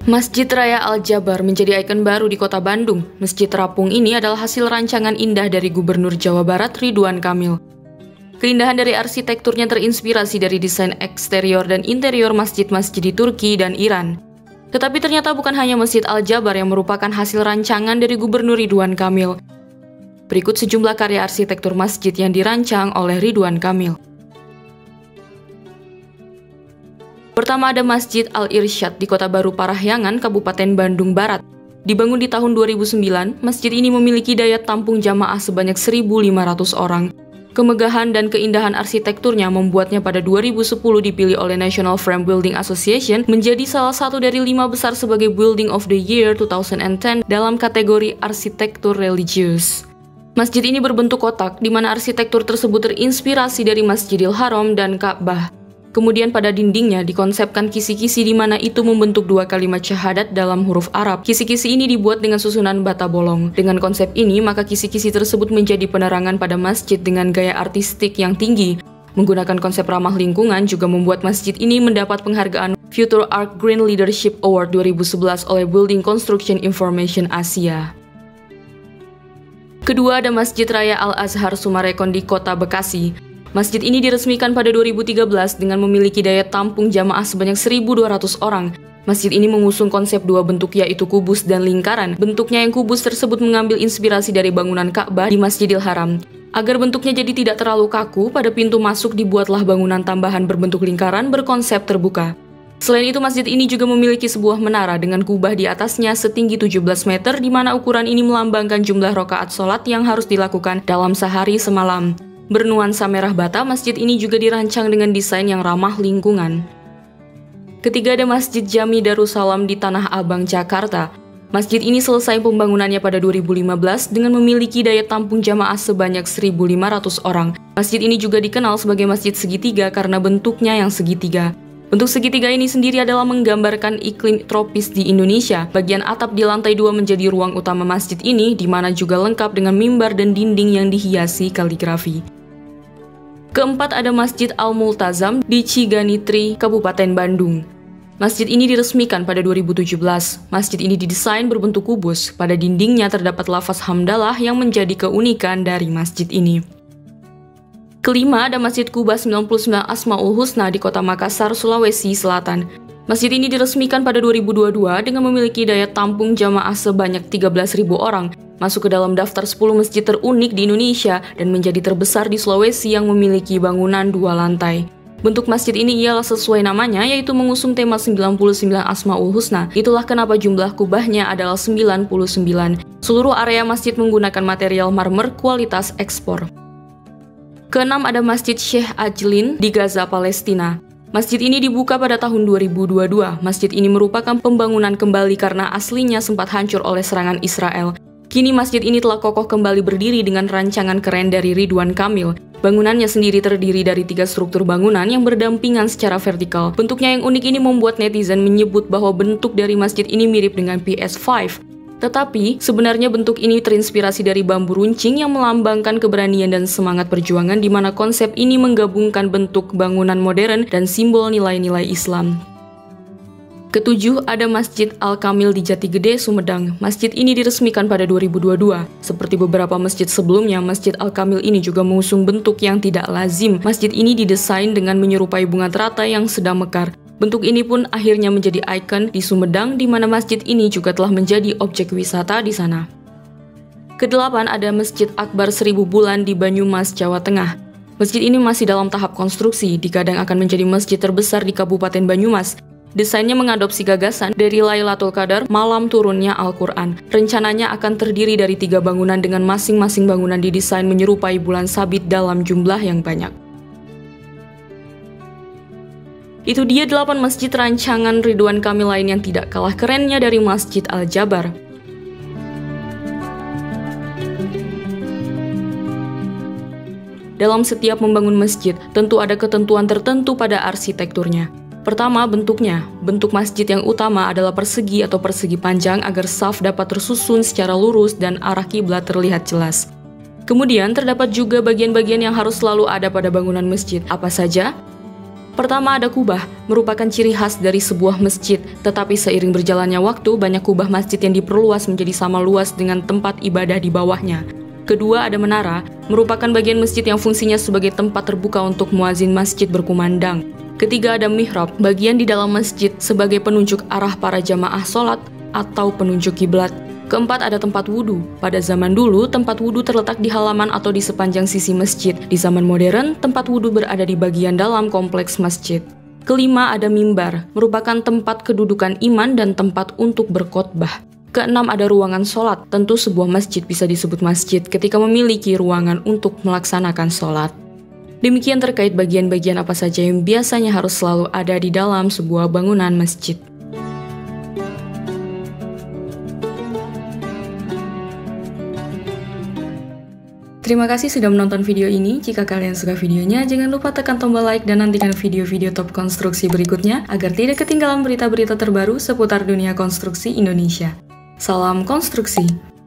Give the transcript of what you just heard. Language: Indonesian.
Masjid Raya Al-Jabar menjadi ikon baru di kota Bandung. Masjid terapung ini adalah hasil rancangan indah dari Gubernur Jawa Barat Ridwan Kamil. Keindahan dari arsitekturnya terinspirasi dari desain eksterior dan interior masjid-masjid di Turki dan Iran. Tetapi ternyata bukan hanya Masjid Al-Jabar yang merupakan hasil rancangan dari Gubernur Ridwan Kamil. Berikut sejumlah karya arsitektur masjid yang dirancang oleh Ridwan Kamil. Pertama ada Masjid Al-Irsyad di Kota Baru Parahyangan, Kabupaten Bandung Barat. Dibangun di tahun 2009, masjid ini memiliki daya tampung jamaah sebanyak 1.500 orang. Kemegahan dan keindahan arsitekturnya membuatnya pada 2010 dipilih oleh National Frame Building Association menjadi salah satu dari 5 besar sebagai Building of the Year 2010 dalam kategori arsitektur religius. Masjid ini berbentuk kotak, di mana arsitektur tersebut terinspirasi dari Masjidil Haram dan Ka'bah. Kemudian pada dindingnya dikonsepkan kisi-kisi di mana itu membentuk 2 kalimat syahadat dalam huruf Arab. Kisi-kisi ini dibuat dengan susunan bata bolong. Dengan konsep ini, maka kisi-kisi tersebut menjadi penerangan pada masjid dengan gaya artistik yang tinggi. Menggunakan konsep ramah lingkungan juga membuat masjid ini mendapat penghargaan Future Arc Green Leadership Award 2011 oleh Building Construction Information Asia. Kedua ada Masjid Raya Al-Azhar Sumarekon di Kota Bekasi. Masjid ini diresmikan pada 2013 dengan memiliki daya tampung jamaah sebanyak 1.200 orang. Masjid ini mengusung konsep 2 bentuk yaitu kubus dan lingkaran. Bentuknya yang kubus tersebut mengambil inspirasi dari bangunan Ka'bah di Masjidil Haram. Agar bentuknya jadi tidak terlalu kaku, pada pintu masuk dibuatlah bangunan tambahan berbentuk lingkaran berkonsep terbuka. Selain itu, masjid ini juga memiliki sebuah menara dengan kubah di atasnya setinggi 17 meter, di mana ukuran ini melambangkan jumlah rakaat sholat yang harus dilakukan dalam sehari semalam. Bernuansa merah bata, masjid ini juga dirancang dengan desain yang ramah lingkungan. Ketiga ada Masjid Jami Darussalam di Tanah Abang, Jakarta. Masjid ini selesai pembangunannya pada 2015 dengan memiliki daya tampung jamaah sebanyak 1.500 orang. Masjid ini juga dikenal sebagai masjid segitiga karena bentuknya yang segitiga. Bentuk segitiga ini sendiri adalah menggambarkan iklim tropis di Indonesia. Bagian atap di lantai 2 menjadi ruang utama masjid ini, di mana juga lengkap dengan mimbar dan dinding yang dihiasi kaligrafi. Keempat ada Masjid Al-Multazam di Ciganitri, Kabupaten Bandung. Masjid ini diresmikan pada 2017. Masjid ini didesain berbentuk kubus. Pada dindingnya terdapat lafaz hamdalah yang menjadi keunikan dari masjid ini. Kelima ada Masjid Quba 99 Asmaul Husna di Kota Makassar, Sulawesi Selatan. Masjid ini diresmikan pada 2022 dengan memiliki daya tampung jamaah sebanyak 13.000 orang. Masuk ke dalam daftar 10 masjid terunik di Indonesia dan menjadi terbesar di Sulawesi yang memiliki bangunan 2 lantai. Bentuk masjid ini ialah sesuai namanya, yaitu mengusung tema 99 Asmaul Husna. Itulah kenapa jumlah kubahnya adalah 99. Seluruh area masjid menggunakan material marmer kualitas ekspor. Keenam ada Masjid Sheikh Ajlin di Gaza, Palestina. Masjid ini dibuka pada tahun 2022. Masjid ini merupakan pembangunan kembali karena aslinya sempat hancur oleh serangan Israel. Kini masjid ini telah kokoh kembali berdiri dengan rancangan keren dari Ridwan Kamil. Bangunannya sendiri terdiri dari 3 struktur bangunan yang berdampingan secara vertikal. Bentuknya yang unik ini membuat netizen menyebut bahwa bentuk dari masjid ini mirip dengan PS5. Tetapi, sebenarnya bentuk ini terinspirasi dari bambu runcing yang melambangkan keberanian dan semangat perjuangan, di mana konsep ini menggabungkan bentuk bangunan modern dan simbol nilai-nilai Islam. Ketujuh ada Masjid Al-Kamil di Jatigede, Sumedang. Masjid ini diresmikan pada 2022. Seperti beberapa masjid sebelumnya, Masjid Al-Kamil ini juga mengusung bentuk yang tidak lazim. Masjid ini didesain dengan menyerupai bunga teratai yang sedang mekar. Bentuk ini pun akhirnya menjadi ikon di Sumedang, di mana masjid ini juga telah menjadi objek wisata di sana. Kedelapan ada Masjid Akbar 1000 Bulan di Banyumas, Jawa Tengah. Masjid ini masih dalam tahap konstruksi, dikadang akan menjadi masjid terbesar di Kabupaten Banyumas. Desainnya mengadopsi gagasan dari Lailatul Qadar, malam turunnya Al-Quran. Rencananya akan terdiri dari 3 bangunan dengan masing-masing bangunan didesain menyerupai bulan sabit dalam jumlah yang banyak. Itu dia 8 masjid rancangan Ridwan Kamil lain yang tidak kalah kerennya dari Masjid Al-Jabar. Dalam setiap membangun masjid, tentu ada ketentuan tertentu pada arsitekturnya. Pertama, bentuknya. Bentuk masjid yang utama adalah persegi atau persegi panjang agar saf dapat tersusun secara lurus dan arah kiblat terlihat jelas. Kemudian, terdapat juga bagian-bagian yang harus selalu ada pada bangunan masjid. Apa saja? Pertama ada kubah, merupakan ciri khas dari sebuah masjid, tetapi seiring berjalannya waktu, banyak kubah masjid yang diperluas menjadi sama luas dengan tempat ibadah di bawahnya. Kedua ada menara, merupakan bagian masjid yang fungsinya sebagai tempat terbuka untuk muazin masjid berkumandang. Ketiga ada mihrab, bagian di dalam masjid sebagai penunjuk arah para jamaah sholat atau penunjuk kiblat. Keempat ada tempat wudhu. Pada zaman dulu, tempat wudhu terletak di halaman atau di sepanjang sisi masjid. Di zaman modern, tempat wudhu berada di bagian dalam kompleks masjid. Kelima ada mimbar, merupakan tempat kedudukan imam dan tempat untuk berkhotbah. Keenam ada ruangan sholat. Tentu sebuah masjid bisa disebut masjid ketika memiliki ruangan untuk melaksanakan sholat. Demikian terkait bagian-bagian apa saja yang biasanya harus selalu ada di dalam sebuah bangunan masjid. Terima kasih sudah menonton video ini. Jika kalian suka videonya, jangan lupa tekan tombol like dan nantikan video-video top konstruksi berikutnya agar tidak ketinggalan berita-berita terbaru seputar dunia konstruksi Indonesia. Salam konstruksi!